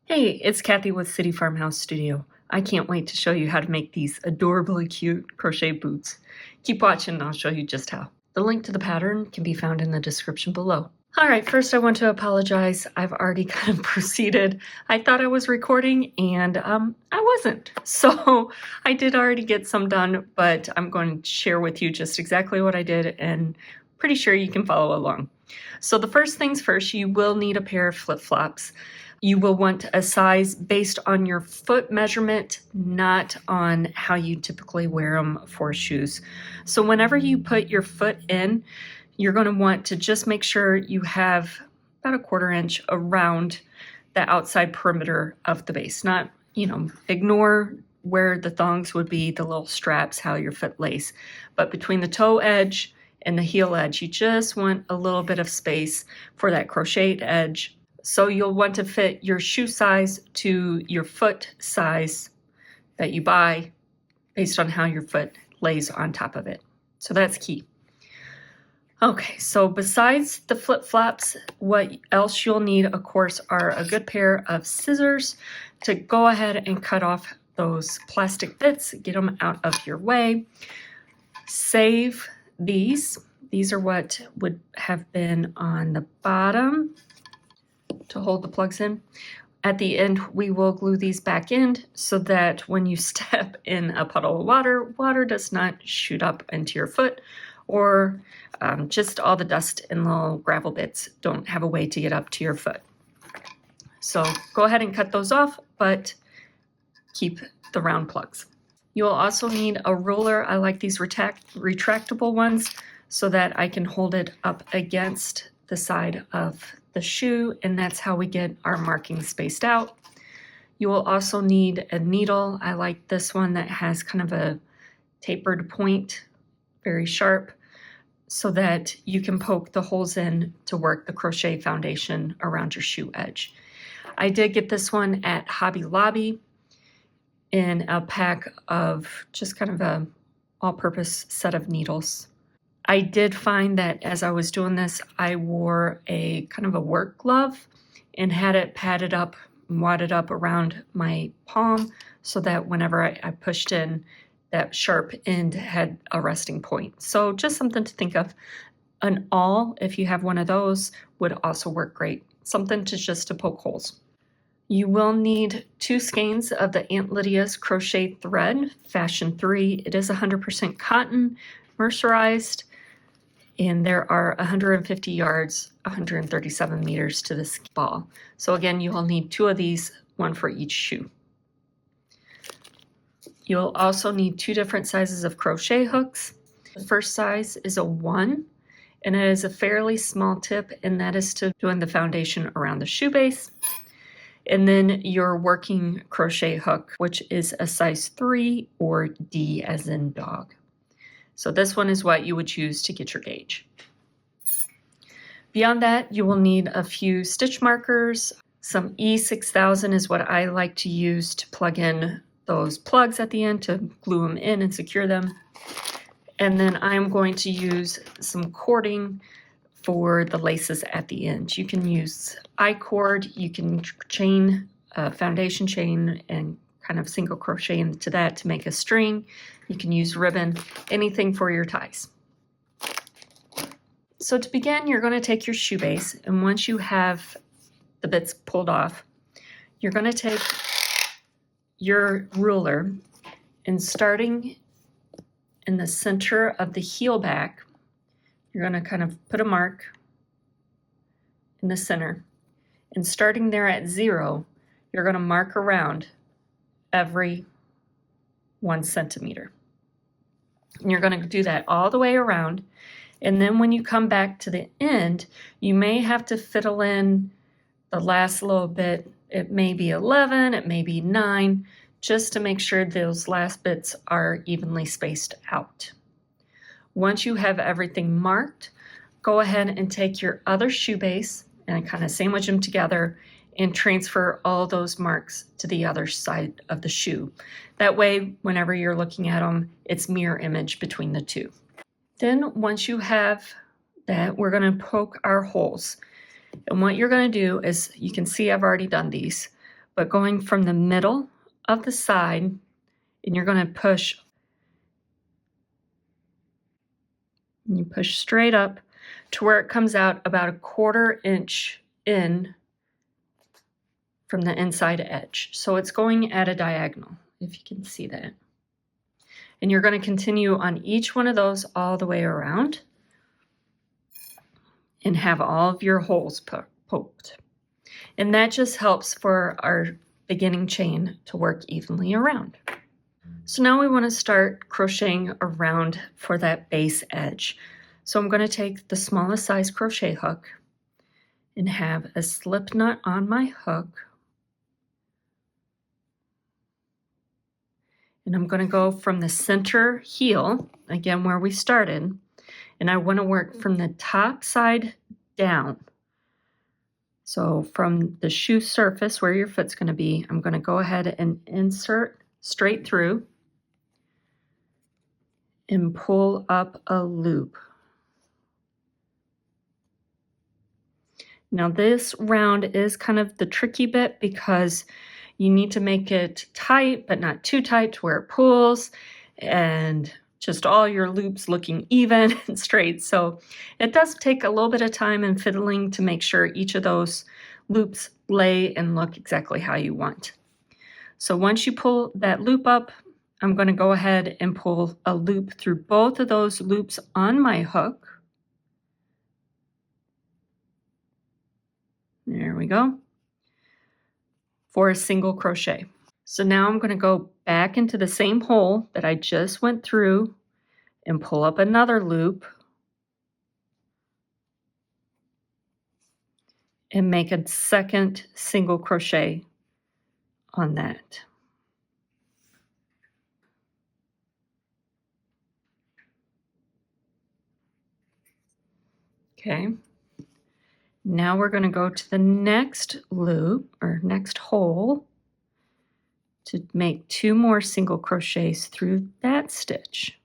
Hey, it's Kathy with City Farmhouse Studio. I can't wait to show you how to make these adorably cute crochet boots. Keep watching and I'll show you just how. The link to the pattern can be found in the description below. All right, first I want to apologize. I've already kind of proceeded. I thought I was recording and I wasn't. So I did already get some done, but I'm going to share with you just exactly what I did and pretty sure you can follow along. So the first things first, you will need a pair of flip-flops. You will want a size based on your foot measurement, not on how you typically wear them for shoes. So whenever you put your foot in, you're going to want to just make sure you have about 1/4 inch around the outside perimeter of the base. Not, ignore where the thongs would be, the little straps, how your foot lays. But between the toe edge and the heel edge, you just want a little bit of space for that crocheted edge. So you'll want to fit your shoe size to your foot size that you buy based on how your foot lays on top of it. So that's key. Okay, so besides the flip-flops, what else you'll need, of course, are a good pair of scissors to go ahead and cut off those plastic bits, get them out of your way. Save these. These are what would have been on the bottom to hold the plugs in. At the end, we will glue these back in so that when you step in a puddle of water, water does not shoot up into your foot, or just all the dust and little gravel bits don't have a way to get up to your foot. So go ahead and cut those off, but keep the round plugs. You'll also need a ruler. I like these retractable ones so that I can hold it up against the side of the shoe, and that's how we get our markings spaced out. You will also need a needle. I like this one that has kind of a tapered point, very sharp, so that you can poke the holes in to work the crochet foundation around your shoe edge. I did get this one at Hobby Lobby in a pack of just kind of a all-purpose set of needles. I did find that as I was doing this, I wore a kind of a work glove and had it padded up, wadded up around my palm so that whenever I pushed in, that sharp end had a resting point. So just something to think of. An awl, if you have one of those, would also work great. Something to poke holes. You will need 2 skeins of the Aunt Lydia's crochet thread, Fashion 3. It is 100% cotton, mercerized, and there are 150 yards, 137 meters to this ball. So again, you will need 2 of these, 1 for each shoe. You'll also need 2 different sizes of crochet hooks. The first size is a 1, and it is a fairly small tip, and that is to doing the foundation around the shoe base. And then your working crochet hook, which is a size 3 or D as in dog. So this one is what you would choose to get your gauge. Beyond that, you will need a few stitch markers. Some E6000 is what I like to use to plug in those plugs at the end to glue them in and secure them. And then I'm going to use some cording for the laces at the end. You can use I-cord, you can chain a foundation chain and kind of single crochet into that to make a string. You can use ribbon, anything for your ties. So to begin, you're going to take your shoe base, and once you have the bits pulled off, you're going to take your ruler and starting in the center of the heel back, you're going to kind of put a mark in the center, and starting there at 0, you're going to mark around every 1 centimeter. And you're going to do that all the way around, and then when you come back to the end, you may have to fiddle in the last little bit. It may be 11, it may be 9, just to make sure those last bits are evenly spaced out. Once you have everything marked, go ahead and take your other shoe base and kind of sandwich them together and transfer all those marks to the other side of the shoe. That way, whenever you're looking at them, it's mirror image between the two. Then once you have that, we're going to poke our holes. And what you're going to do is, you can see I've already done these, but going from the middle of the side, and you're going to push. You push straight up to where it comes out about 1/4 inch in from the inside edge. So it's going at a diagonal, if you can see that. And you're going to continue on each one of those all the way around and have all of your holes poked. And that just helps for our beginning chain to work evenly around. So now we want to start crocheting around for that base edge. So I'm going to take the smallest size crochet hook and have a slip knot on my hook. And I'm going to go from the center heel, again where we started, and I want to work from the top side down. So from the shoe surface where your foot's going to be, I'm going to go ahead and insert straight through and pull up a loop. Now this round is kind of the tricky bit because you need to make it tight, but not too tight to where it pulls, and just all your loops looking even and straight. So it does take a little bit of time and fiddling to make sure each of those loops lay and look exactly how you want. So once you pull that loop up, I'm going to go ahead and pull a loop through both of those loops on my hook. There we go. For a single crochet. So now I'm going to go back into the same hole that I just went through and pull up another loop and make a second single crochet on that. Okay. Now we're going to go to the next loop or next hole to make 2 more single crochets through that stitch.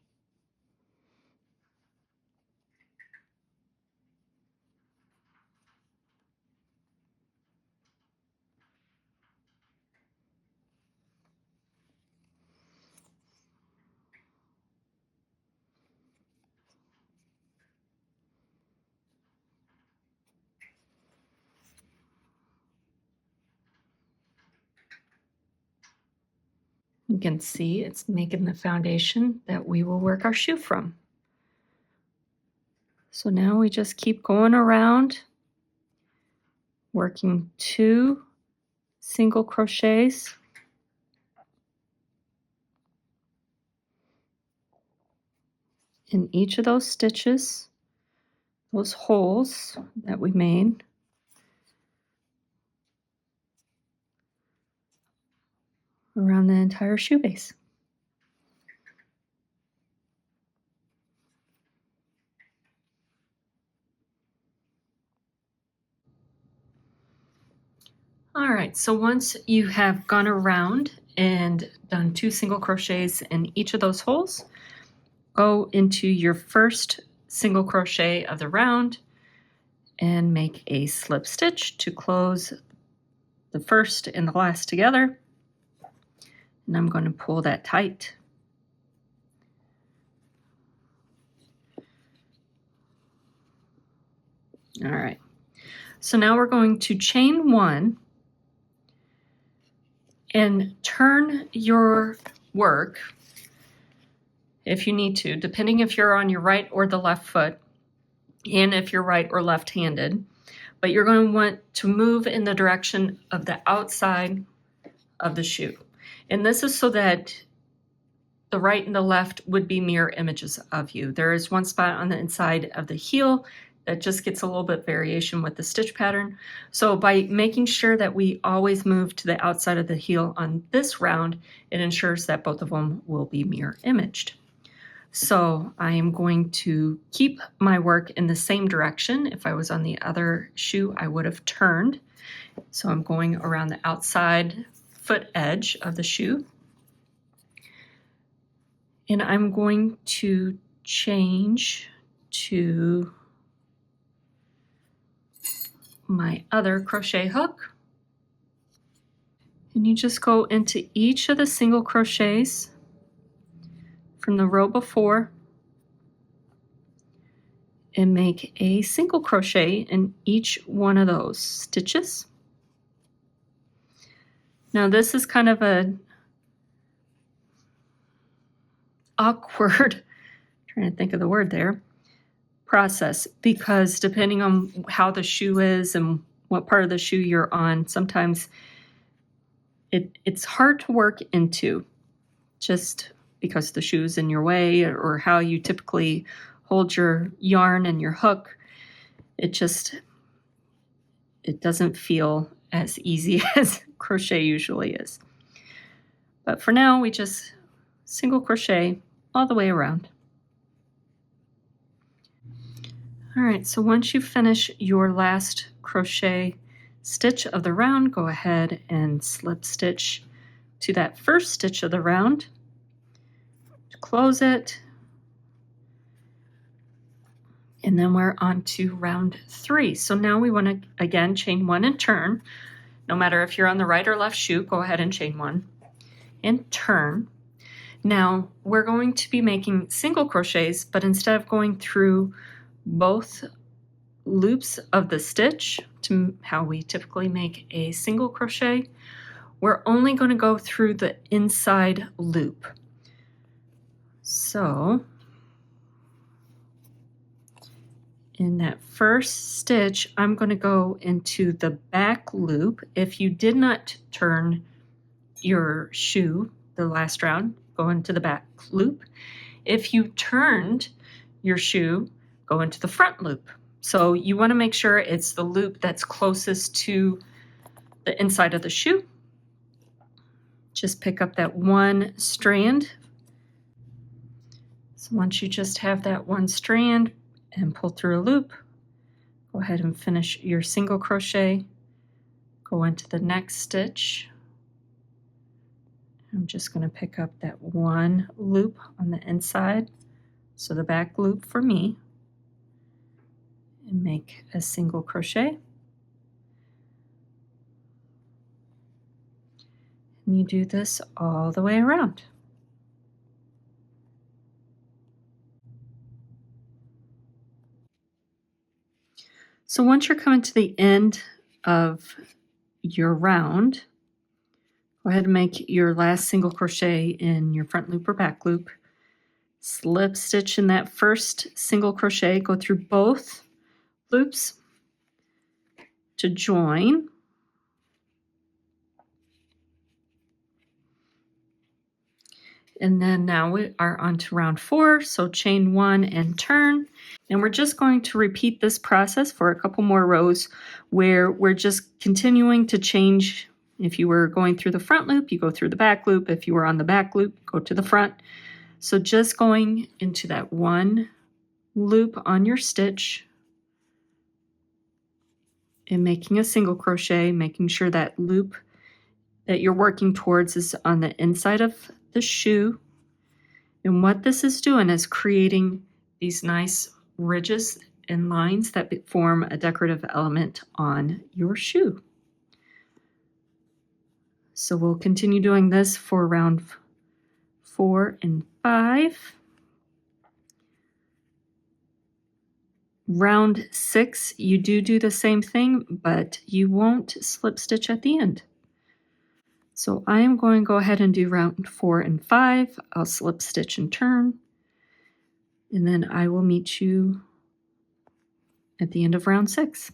You can see it's making the foundation that we will work our shoe from. So now we just keep going around, working 2 single crochets. In each of those stitches, those holes that we made. Around the entire shoe base. All right, so once you have gone around and done 2 single crochets in each of those holes, go into your first single crochet of the round and make a slip stitch to close the first and the last together. And I'm going to pull that tight. All right, so now we're going to chain 1 and turn your work, if you need to, depending if you're on your right or the left foot, and if you're right or left-handed, but you're going to want to move in the direction of the outside of the shoe. And this is so that the right and the left would be mirror images of you. There is one spot on the inside of the heel that just gets a little bit variation with the stitch pattern. So by making sure that we always move to the outside of the heel on this round, it ensures that both of them will be mirror imaged. So I am going to keep my work in the same direction. If I was on the other shoe, I would have turned. So I'm going around the outside foot edge of the shoe. And I'm going to change to my other crochet hook. And you just go into each of the single crochets from the row before and make a single crochet in each one of those stitches. Now this is kind of a awkward, trying to think of the word there, process, because depending on how the shoe is and what part of the shoe you're on, sometimes it's hard to work into just because the shoe's in your way or how you typically hold your yarn and your hook. It doesn't feel as easy as crochet usually is. But for now, we just single crochet all the way around. All right, so once you finish your last crochet stitch of the round, go ahead and slip stitch to that first stitch of the round, close it, and then we're on to round 3. So now we want to again chain 1 and turn. No matter if you're on the right or left shoe, go ahead and chain 1 and turn. Now we're going to be making single crochets, but instead of going through both loops of the stitch to how we typically make a single crochet, we're only going to go through the inside loop. So in that first stitch, I'm going to go into the back loop. If you did not turn your shoe the last round, go into the back loop. If you turned your shoe, go into the front loop. So you want to make sure it's the loop that's closest to the inside of the shoe. Just pick up that one strand. So once you just have that one strand and pull through a loop, go ahead and finish your single crochet, go into the next stitch. I'm just going to pick up that one loop on the inside, so the back loop for me, and make a single crochet. And you do this all the way around. So once you're coming to the end of your round, go ahead and make your last single crochet in your front loop or back loop. Slip stitch in that first single crochet, go through both loops to join. And then now we are on to round 4, so chain 1 and turn. And we're just going to repeat this process for a couple more rows where we're just continuing to change. If you were going through the front loop, you go through the back loop. If you were on the back loop, go to the front. So just going into that one loop on your stitch and making a single crochet, making sure that loop that you're working towards is on the inside of the shoe. And what this is doing is creating these nice ridges and lines that form a decorative element on your shoe. So we'll continue doing this for round 4 and 5. Round 6, you do the same thing, but you won't slip stitch at the end. So I am going to go ahead and do round 4 and 5. I'll slip stitch and turn, and then I will meet you at the end of round 6.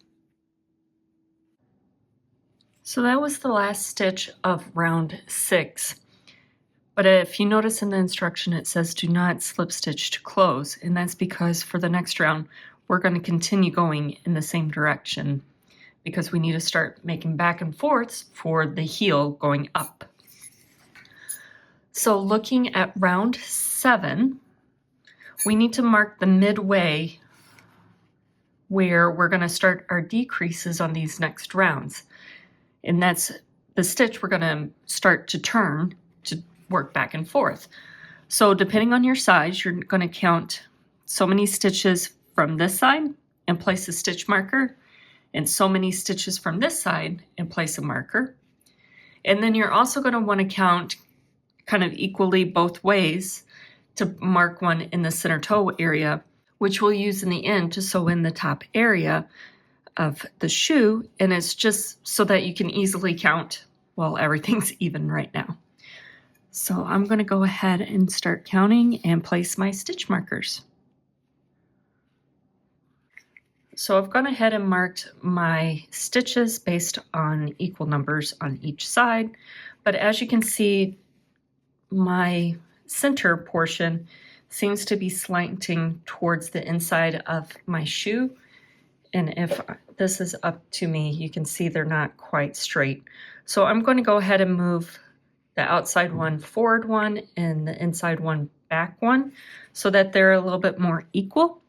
So that was the last stitch of round 6. But if you notice in the instruction, it says do not slip stitch to close, and that's because for the next round, we're going to continue going in the same direction because we need to start making back and forths for the heel going up. So looking at round 7, we need to mark the midway where we're going to start our decreases on these next rounds. And that's the stitch we're going to start to turn to work back and forth. So depending on your size, you're going to count so many stitches from this side and place a stitch marker, and so many stitches from this side and place a marker. And then you're also going to want to count kind of equally both ways to mark one in the center toe area, which we'll use in the end to sew in the top area of the shoe. And it's just so that you can easily count while everything's even right now. So I'm going to go ahead and start counting and place my stitch markers. So I've gone ahead and marked my stitches based on equal numbers on each side. But as you can see, my center portion seems to be slanting towards the inside of my shoe. And if this is up to me, you can see they're not quite straight. So I'm going to go ahead and move the outside one forward one and the inside one back one so that they're a little bit more equal.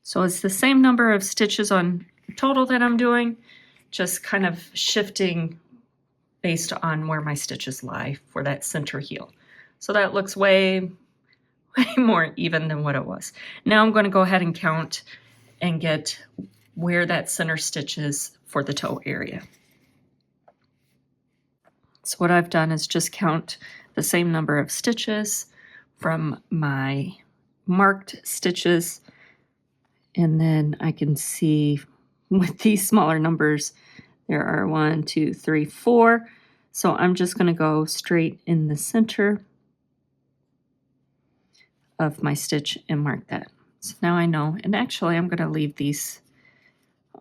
So it's the same number of stitches on total that I'm doing, just kind of shifting based on where my stitches lie for that center heel. So that looks way more even than what it was. Now I'm going to go ahead and count and get where that center stitch is for the toe area. So what I've done is just count the same number of stitches from my marked stitches, and then I can see with these smaller numbers there are 1, 2, 3, 4. So I'm just going to go straight in the center of my stitch and mark that. So now I know, and actually I'm going to leave these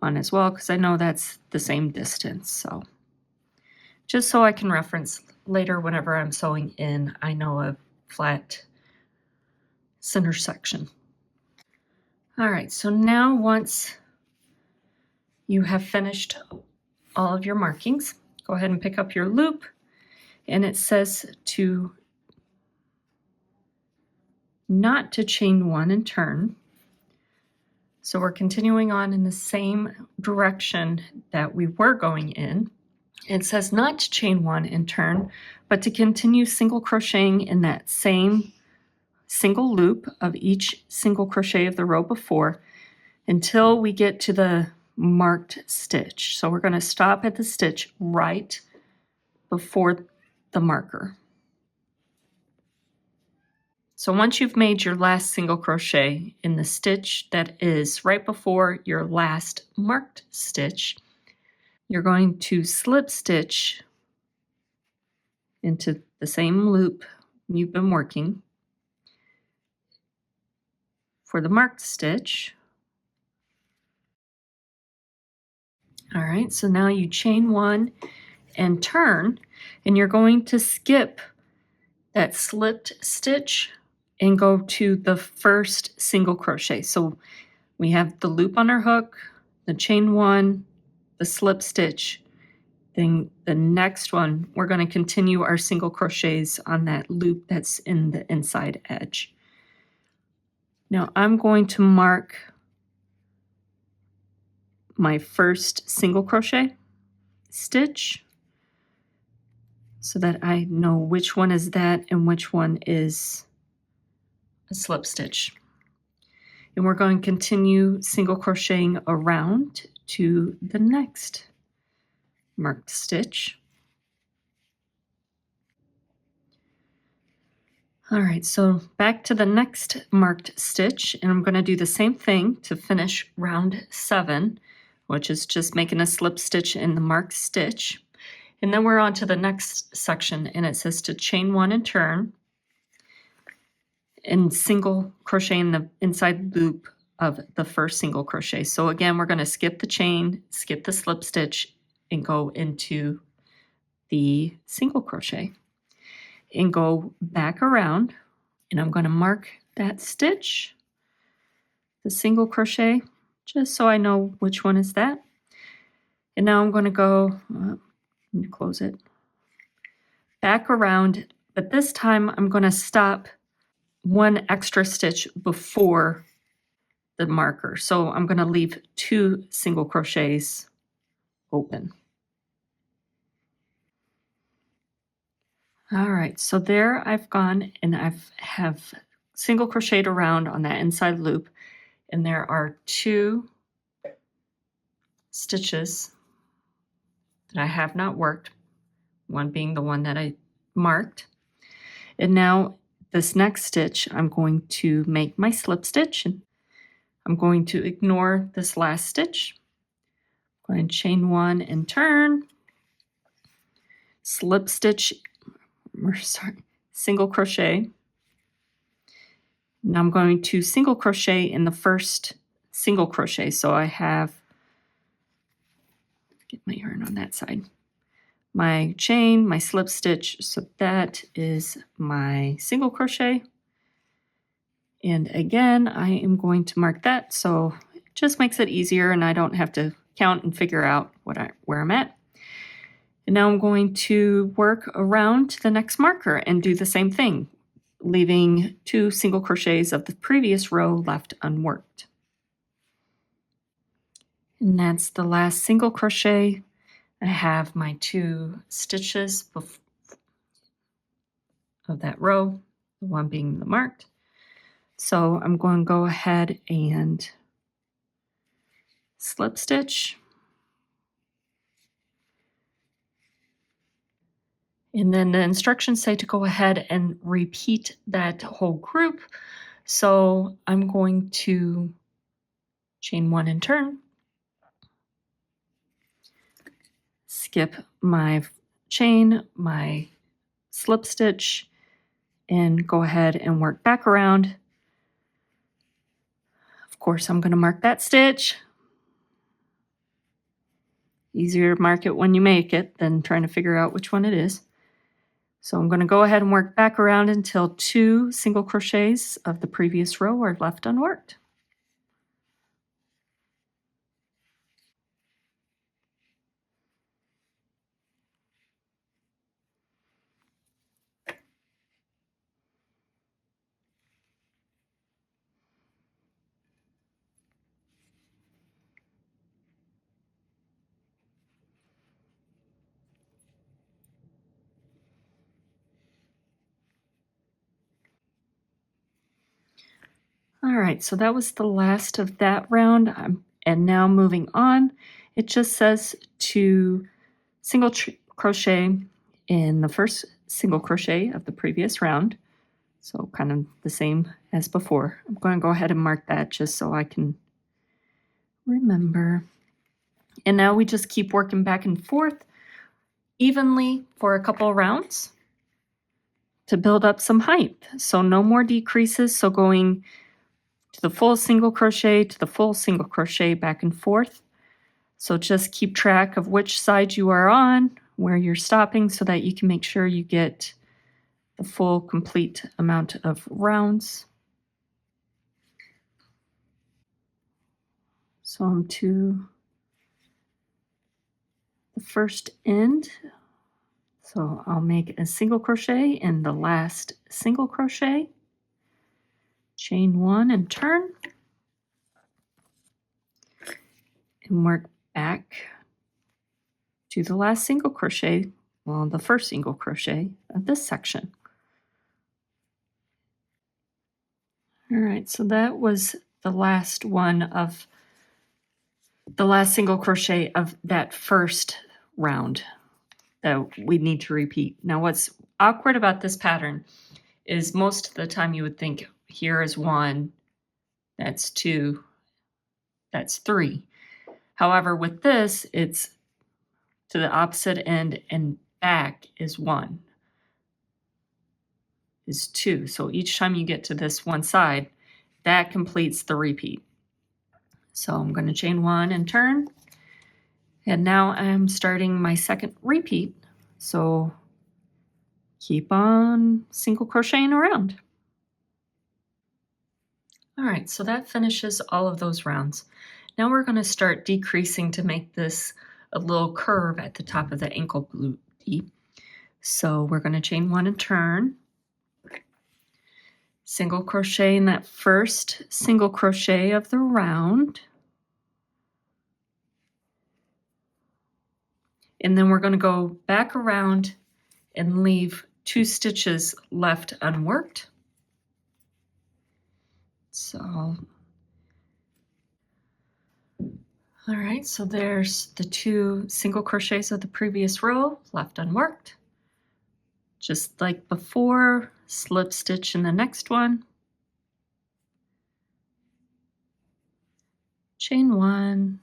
on as well because I know that's the same distance. So just so I can reference later whenever I'm sewing in, I know a flat center section. All right, so now once you have finished all of your markings, go ahead and pick up your loop, and it says to not to chain one and turn. So we're continuing on in the same direction that we were going in. It says not to chain one and turn, but to continue single crocheting in that same single loop of each single crochet of the row before until we get to the marked stitch. So we're going to stop at the stitch right before the marker. So once you've made your last single crochet in the stitch that is right before your last marked stitch, you're going to slip stitch into the same loop you've been working for the marked stitch. All right, so now you chain one and turn, and you're going to skip that slipped stitch and go to the first single crochet. So we have the loop on our hook, the chain one, the slip stitch. Then the next one, we're going to continue our single crochets on that loop that's in the inside edge. Now I'm going to mark my first single crochet stitch so that I know which one is that and which one is a slip stitch. And we're going to continue single crocheting around to the next marked stitch. All right, so back to the next marked stitch, and I'm going to do the same thing to finish round 7, which is just making a slip stitch in the marked stitch. And then we're on to the next section, and it says to chain one and turn and single crochet in the inside loop of the first single crochet. So again, we're going to skip the chain, skip the slip stitch, and go into the single crochet and go back around, and I'm going to mark that stitch, the single crochet, just so I know which one is that. And now I'm going to go, let me close it, back around, but this time I'm going to stop one extra stitch before the marker. So I'm going to leave 2 single crochets open. All right, so there I've gone and have single crocheted around on that inside loop, and there are 2 stitches that I have not worked, one being the one that I marked. And now this next stitch, I'm going to make my slip stitch. And I'm going to ignore this last stitch. I'm going to chain 1 and turn, slip stitch, single crochet. Now I'm going to single crochet in the first single crochet. So I have, get my yarn on that side, my chain, my slip stitch. So that is my single crochet. And again, I am going to mark that so it just makes it easier and I don't have to count and figure out where I'm at. And now I'm going to work around to the next marker and do the same thing, leaving 2 single crochets of the previous row left unworked. And that's the last single crochet. I have my 2 stitches of that row, the one being the marked. So I'm going to go ahead and slip stitch. And then the instructions say to go ahead and repeat that whole group. So I'm going to chain 1 and turn, skip my chain, my slip stitch, and go ahead and work back around. Of course, I'm going to mark that stitch. Easier to mark it when you make it than trying to figure out which one it is. So I'm going to go ahead and work back around until 2 single crochets of the previous row are left unworked. All right, so that was the last of that round. And now moving on, it just says to single crochet in the first single crochet of the previous round. So kind of the same as before. I'm going to go ahead and mark that just so I can remember. And now we just keep working back and forth evenly for a couple of rounds to build up some height. So no more decreases. So going to the full single crochet to the full single crochet back and forth. So just keep track of which side you are on, where you're stopping, so that you can make sure you get the full complete amount of rounds. So I'm to the first end. So I'll make a single crochet in the last single crochet, chain 1 and turn, and work back to the last single crochet, well, the first single crochet of this section. All right, so that was the last one of the last single crochet of that first round that we need to repeat. Now what's awkward about this pattern is most of the time you would think here is 1, that's 2, that's 3. However, with this, it's to the opposite end and back is 1, is 2. So each time you get to this one side, that completes the repeat. So I'm going to chain 1 and turn. And now I'm starting my second repeat. So keep on single crocheting around. All right, so that finishes all of those rounds. Now we're going to start decreasing to make this a little curve at the top of the ankle booty. So we're going to chain 1 and turn. Single crochet in that first single crochet of the round. And then we're going to go back around and leave 2 stitches left unworked. So All right, so there's the 2 single crochets of the previous row left unworked. Just like before, slip stitch in the next one, chain 1,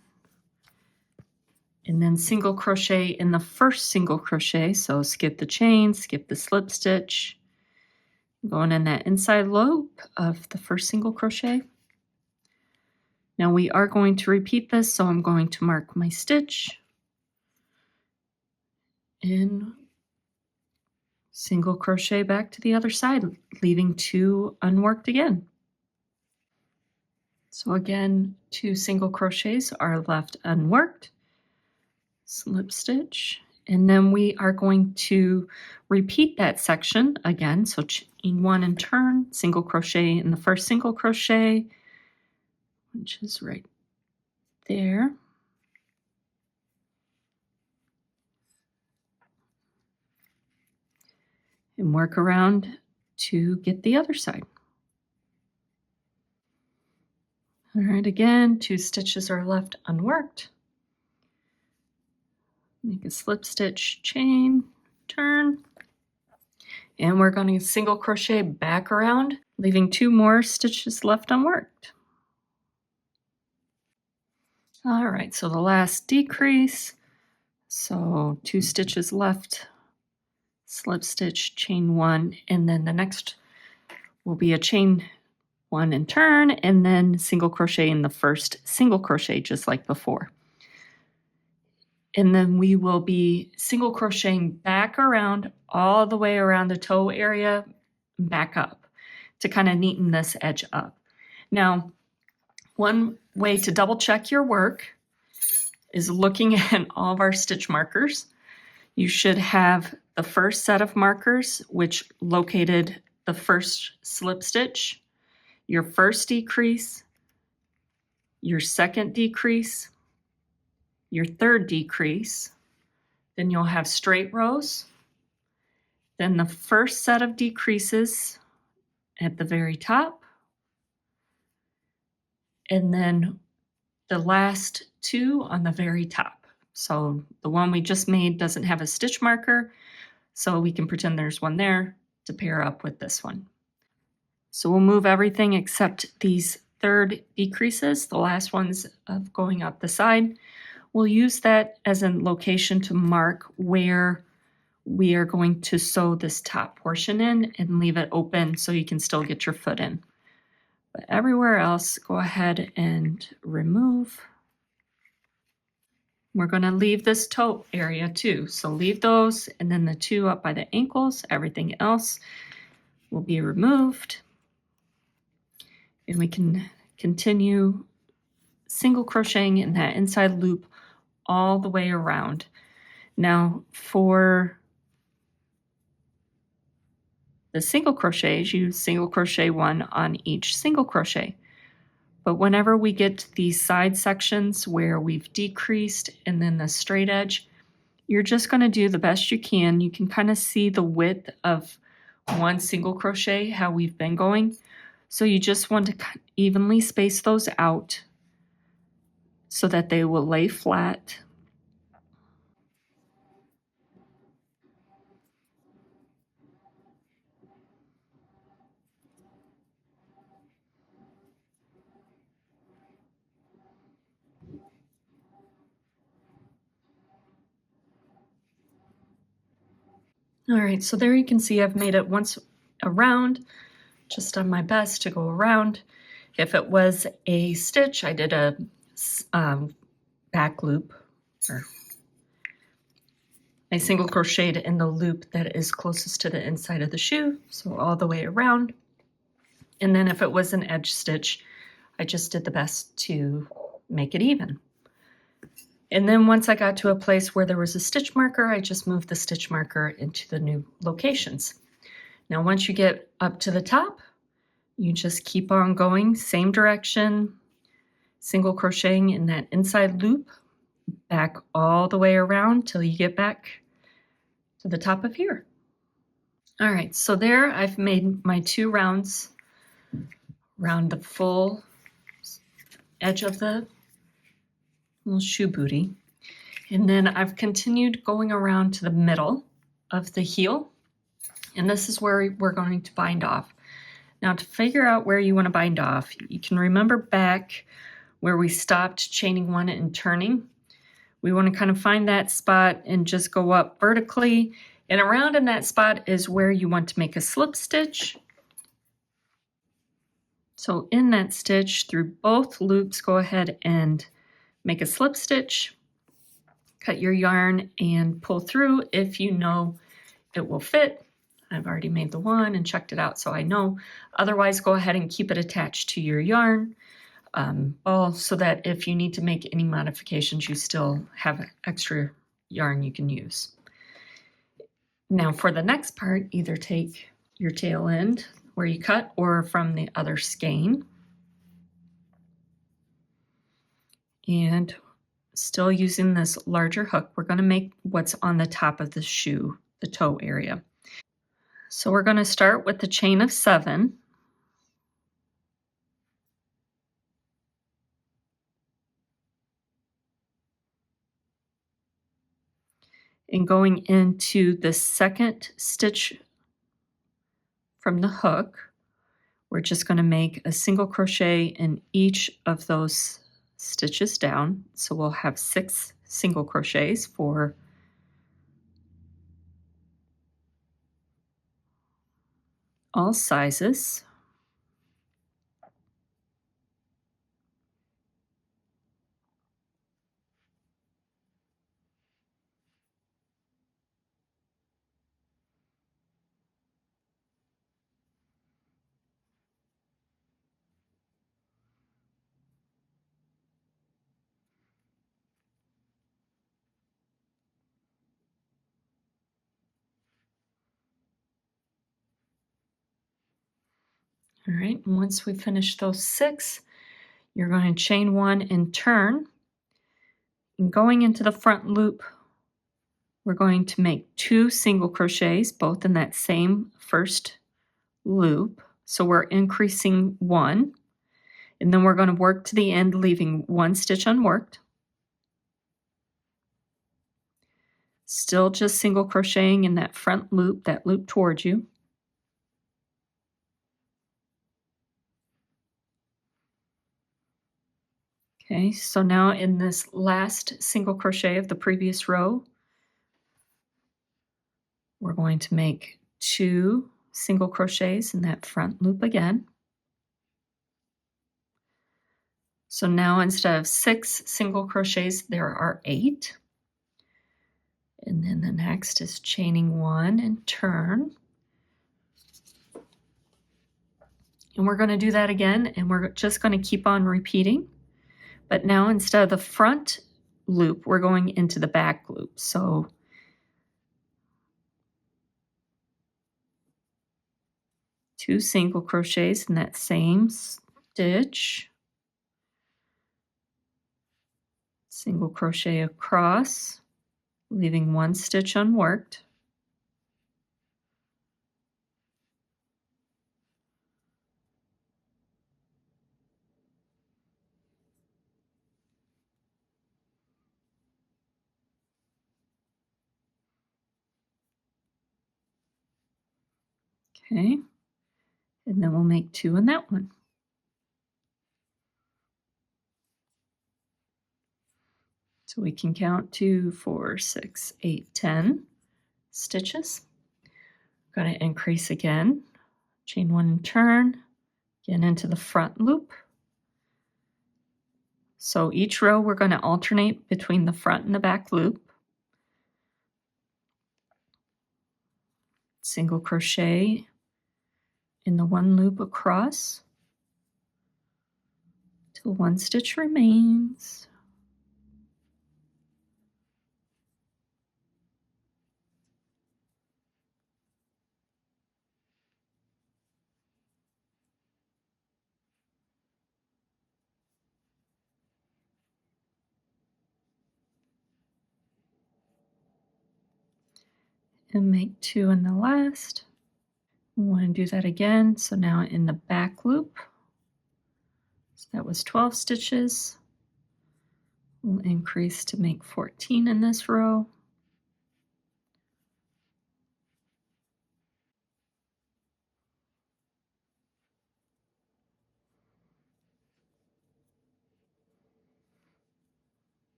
and then single crochet in the first single crochet. So skip the chain, skip the slip stitch, going in that inside loop of the first single crochet. Now we are going to repeat this, so I'm going to mark my stitch and single crochet back to the other side, leaving 2 unworked again. So again, 2 single crochets are left unworked, slip stitch, and then we are going to repeat that section again. So chain 1 and turn, single crochet in the first single crochet, which is right there. And work around to get the other side. All right, again, 2 stitches are left unworked. Make a slip stitch, chain, turn, and we're going to single crochet back around, leaving 2 more stitches left unworked. All right, so the last decrease, so 2 stitches left, slip stitch, chain 1, and then the next will be a chain 1 and turn, and then single crochet in the first single crochet just like before. And then we will be single crocheting back around all the way around the toe area, back up to kind of neaten this edge up. Now, one way to double check your work is looking at all of our stitch markers. You should have the first set of markers, which located the first slip stitch, your first decrease, your second decrease, your third decrease, then you'll have straight rows, then the first set of decreases at the very top, and then the last 2 on the very top. So the one we just made doesn't have a stitch marker, so we can pretend there's one there to pair up with this one. So we'll move everything except these third decreases, the last ones of going up the side. We'll use that as a location to mark where we are going to sew this top portion in and leave it open so you can still get your foot in. But everywhere else, go ahead and remove. We're going to leave this toe area too. So leave those, and then the 2 up by the ankles. Everything else will be removed. And we can continue single crocheting in that inside loop all the way around. Now for the single crochets, you single crochet 1 on each single crochet. But whenever we get to these side sections where we've decreased and then the straight edge, you're just going to do the best you can. You can kind of see the width of one single crochet, how we've been going. So you just want to evenly space those out so that they will lay flat. All right, so there you can see I've made it once around, just done my best to go around. If it was a stitch, I did a back loop, or I single crocheted in the loop that is closest to the inside of the shoe, so all the way around. And then if it was an edge stitch, I just did the best to make it even. And then once I got to a place where there was a stitch marker, I just moved the stitch marker into the new locations. Now once you get up to the top, you just keep on going, same direction, single crocheting in that inside loop, back all the way around till you get back to the top of here. All right, so there I've made my 2 rounds around the full edge of the little shoe booty. And then I've continued going around to the middle of the heel, and this is where we're going to bind off. Now, to figure out where you want to bind off, you can remember back where we stopped chaining one and turning. We want to kind of find that spot and just go up vertically, and around in that spot is where you want to make a slip stitch. So in that stitch, through both loops, go ahead and make a slip stitch. Cut your yarn and pull through if you know it will fit. I've already made the one and checked it out, so I know. Otherwise, go ahead and keep it attached to your yarn ball so that if you need to make any modifications, you still have extra yarn you can use. Now for the next part, either take your tail end where you cut or from the other skein. And still using this larger hook, we're going to make what's on the top of the shoe, the toe area. So we're going to start with the chain of 7. And going into the second stitch from the hook, we're just going to make a single crochet in each of those stitches down. So we'll have 6 single crochets for all sizes. All right, and once we finish those 6, you're going to chain 1 and turn. And going into the front loop, we're going to make 2 single crochets, both in that same first loop. So we're increasing 1, and then we're going to work to the end, leaving 1 stitch unworked. Still just single crocheting in that front loop, that loop towards you. Okay, so now in this last single crochet of the previous row, we're going to make 2 single crochets in that front loop again. So now instead of 6 single crochets, there are 8. And then the next is chaining 1 and turn. And we're going to do that again, and we're just going to keep on repeating. But now instead of the front loop, we're going into the back loop. So two single crochets in that same stitch, single crochet across, leaving 1 stitch unworked. Okay, and then we'll make 2 in that one. So we can count 2, 4, 6, 8, 10 stitches. Going to increase again, chain 1 and turn, again into the front loop. So each row we're going to alternate between the front and the back loop. Single crochet in the 1 loop across till 1 stitch remains. And make 2 in the last. We want to do that again. So now in the back loop, so that was 12 stitches. We'll increase to make 14 in this row.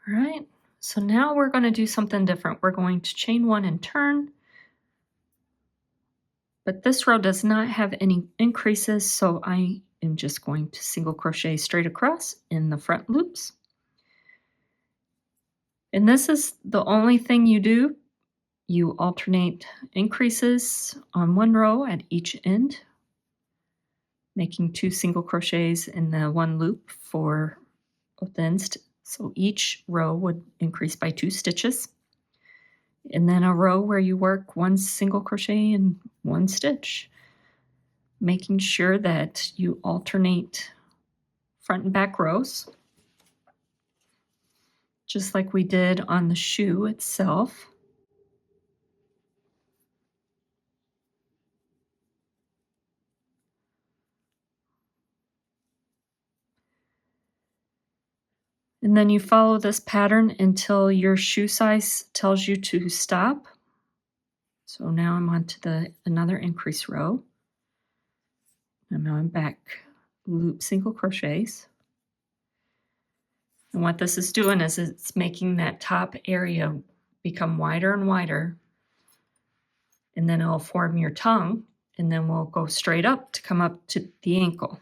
All right, so now we're going to do something different. We're going to chain one and turn, but this row does not have any increases, so I am just going to single crochet straight across in the front loops. And this is the only thing you do. You alternate increases on one row at each end, making 2 single crochets in the one loop for both ends. So each row would increase by 2 stitches. And then a row where you work 1 single crochet and 1 stitch, making sure that you alternate front and back rows, just like we did on the shoe itself. And then you follow this pattern until your shoe size tells you to stop. So now I'm on to another increase row. And now I'm back loop single crochets. And what this is doing is it's making that top area become wider and wider. And then it'll form your tongue, and then we'll go straight up to come up to the ankle.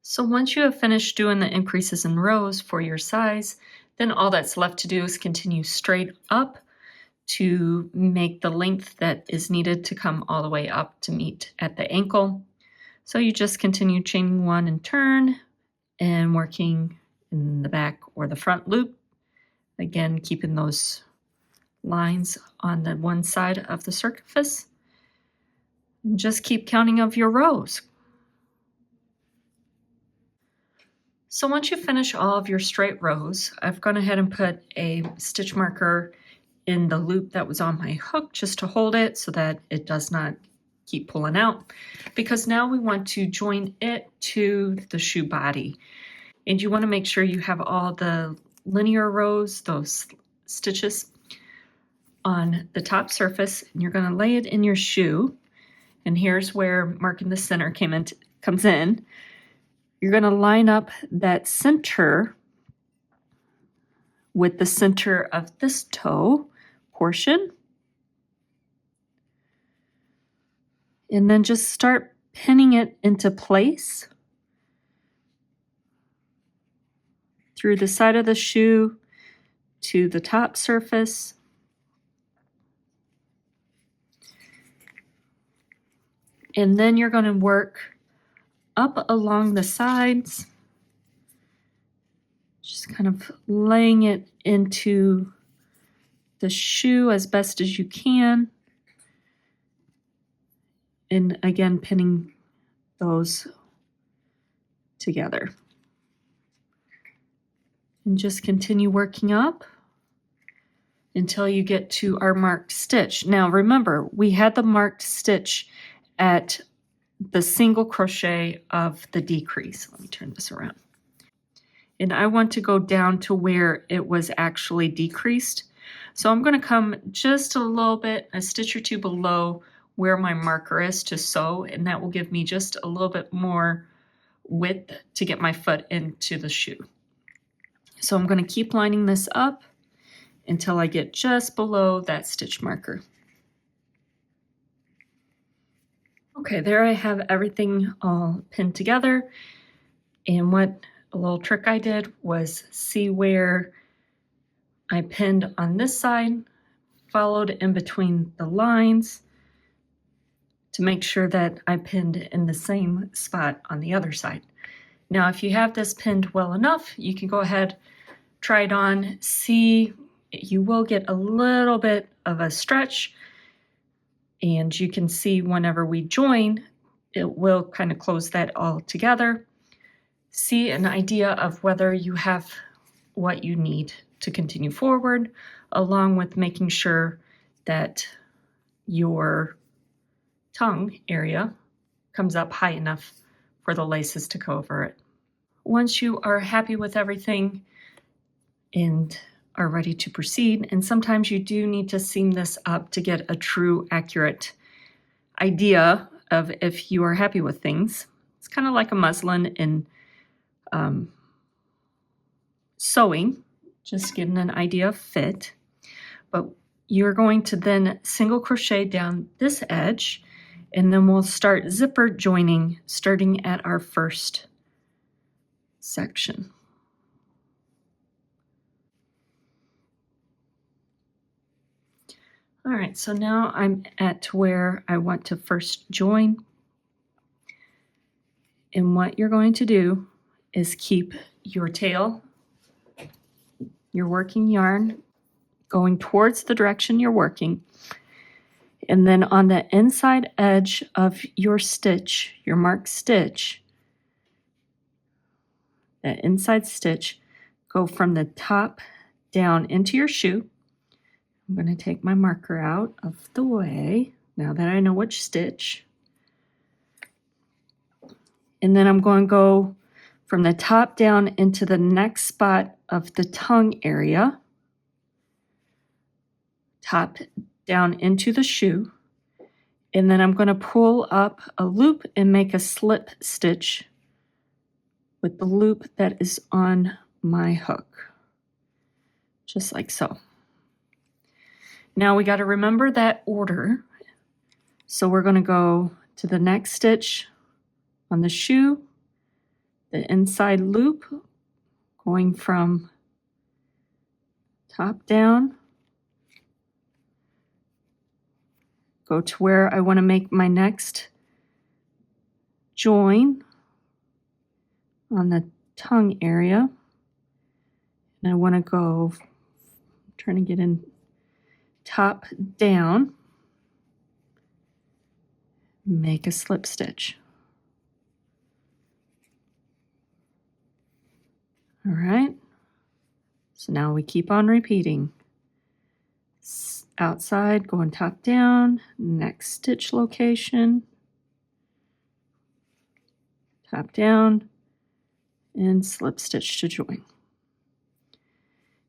So once you have finished doing the increases in rows for your size, then all that's left to do is continue straight up to make the length that is needed to come all the way up to meet at the ankle. So you just continue chaining one and turn and working in the back or the front loop. Again, keeping those lines on the one side of the surface. And just keep counting of your rows. So once you finish all of your straight rows, I've gone ahead and put a stitch marker in the loop that was on my hook just to hold it so that it does not keep pulling out, because now we want to join it to the shoe body. And you want to make sure you have all the linear rows, those stitches on the top surface, and you're going to lay it in your shoe. And here's where marking the center comes in. You're going to line up that center with the center of this toe portion. And then just start pinning it into place through the side of the shoe to the top surface. And then you're going to work up along the sides, just kind of laying it into the shoe as best as you can. And again, pinning those together. And just continue working up until you get to our marked stitch. Now remember, we had the marked stitch at the single crochet of the decrease. Let me turn this around. And I want to go down to where it was actually decreased. So I'm going to come just a little bit, a stitch or two below where my marker is to sew, and that will give me just a little bit more width to get my foot into the shoe. So I'm going to keep lining this up until I get just below that stitch marker. Okay, there I have everything all pinned together. And what a little trick I did was see where I pinned on this side, followed in between the lines to make sure that I pinned in the same spot on the other side. Now, if you have this pinned well enough, you can go ahead, try it on, see. You will get a little bit of a stretch, and you can see whenever we join, it will kind of close that all together. See an idea of whether you have what you need to continue forward, along with making sure that your tongue area comes up high enough for the laces to go over it. Once you are happy with everything and are ready to proceed, and sometimes you do need to seam this up to get a true, accurate idea of if you are happy with things. It's kind of like a muslin in sewing, just getting an idea of fit. But you're going to then single crochet down this edge, and then we'll start zipper joining starting at our first section. All right, so now I'm at where I want to first join. And what you're going to do is keep your tail, your working yarn, going towards the direction you're working. And then on the inside edge of your stitch, your marked stitch, that inside stitch, go from the top down into your shoe. I'm going to take my marker out of the way now that I know which stitch. And then I'm going to go from the top down into the next spot of the tongue area, top down into the shoe, and then I'm going to pull up a loop and make a slip stitch with the loop that is on my hook, just like so. Now we got to remember that order. So we're going to go to the next stitch on the shoe, the inside loop, going from top down, go to where I want to make my next join on the tongue area. And I want to go, trying to get in top down, make a slip stitch. All right, so now we keep on repeating. Outside, going top down, next stitch location, top down, and slip stitch to join.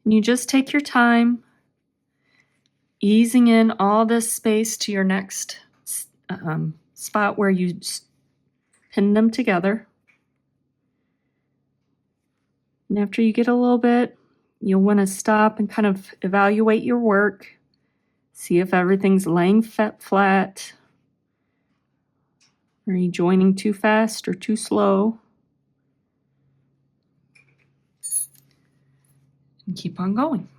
And you just take your time, easing in all this space to your next spot where you pin them together. And after you get a little bit, you'll want to stop and kind of evaluate your work, see if everything's laying flat. Are you joining too fast or too slow? And keep on going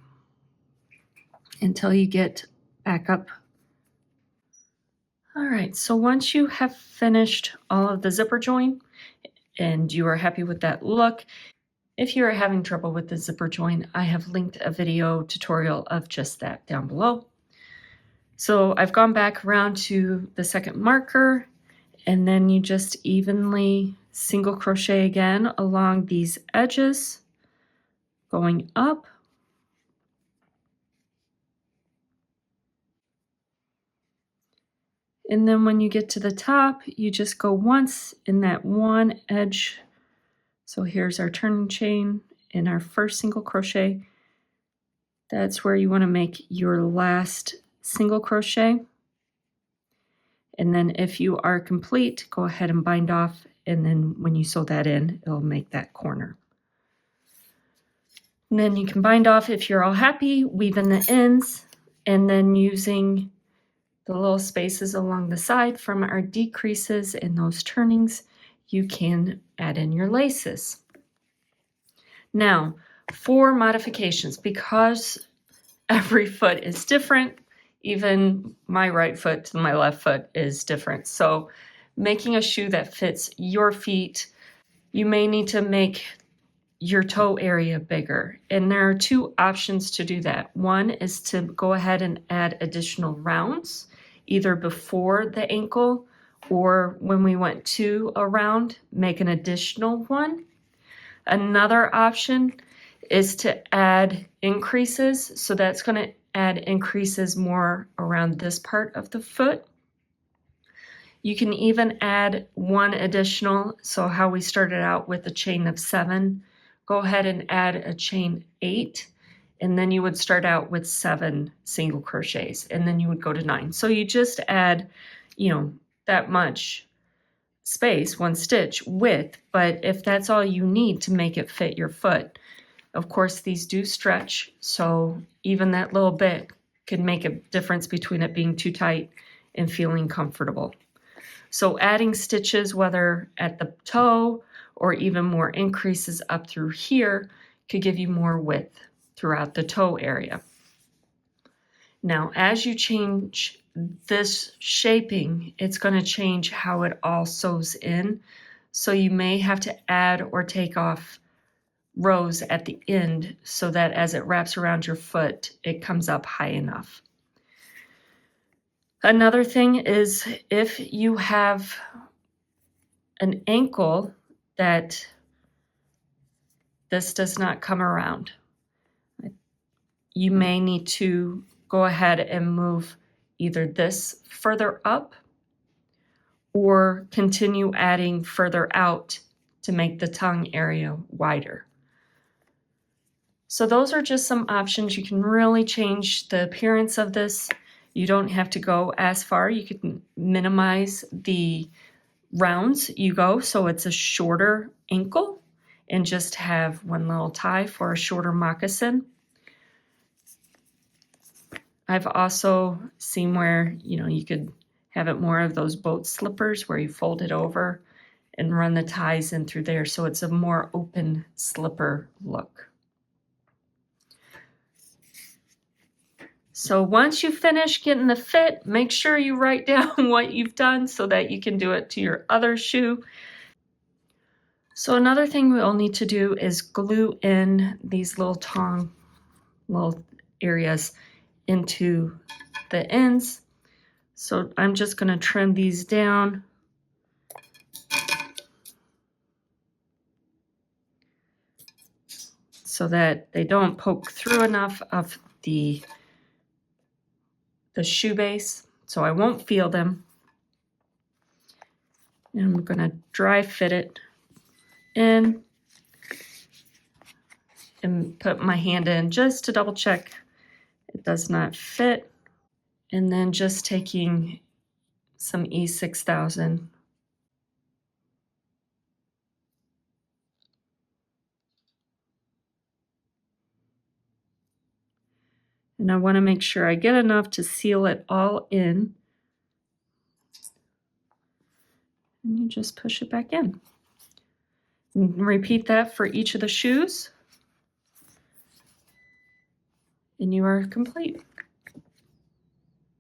until you get back up. All right, so once you have finished all of the zipper join and you are happy with that look, if you are having trouble with the zipper join, I have linked a video tutorial of just that down below. So I've gone back around to the second marker, and then you just evenly single crochet again along these edges, going up. And then when you get to the top, you just go once in that one edge. So here's our turning chain in our first single crochet. That's where you want to make your last single crochet. And then if you are complete, go ahead and bind off. And then when you sew that in, it'll make that corner. And then you can bind off if you're all happy, weave in the ends, and then using the little spaces along the side from our decreases and those turnings, you can add in your laces. Now, for modifications, because every foot is different, even my right foot to my left foot is different. So making a shoe that fits your feet, you may need to make your toe area bigger. And there are two options to do that. One is to go ahead and add additional rounds, either before the ankle or when we went to a round, make an additional one. Another option is to add increases. So that's going to add increases more around this part of the foot. You can even add one additional. So how we started out with a chain of 7, go ahead and add a chain 8, and then you would start out with 7 single crochets, and then you would go to 9. So you just add, that much space, 1 stitch width, but if that's all you need to make it fit your foot. Of course, these do stretch, so even that little bit can make a difference between it being too tight and feeling comfortable. So adding stitches, whether at the toe or even more increases up through here, could give you more width throughout the toe area. Now, as you change this shaping, it's going to change how it all sews in. So you may have to add or take off rows at the end so that as it wraps around your foot, it comes up high enough. Another thing is if you have an ankle that this does not come around, you may need to go ahead and move either this further up or continue adding further out to make the tongue area wider. So those are just some options. You can really change the appearance of this. You don't have to go as far. You can minimize the rounds you go so it's a shorter ankle and just have one little tie for a shorter moccasin. I've also seen where, you could have it more of those boat slippers where you fold it over and run the ties in through there so it's a more open slipper look. So once you finish getting the fit, make sure you write down what you've done so that you can do it to your other shoe. So another thing we'll need to do is glue in these little areas into the ends. So I'm just going to trim these down. So that they don't poke through enough of the shoe base, so I won't feel them. And I'm going to dry fit it in and put my hand in just to double check it does not fit. And then just taking some E6000 and I want to make sure I get enough to seal it all in. And you just push it back in. And repeat that for each of the shoes. And you are complete.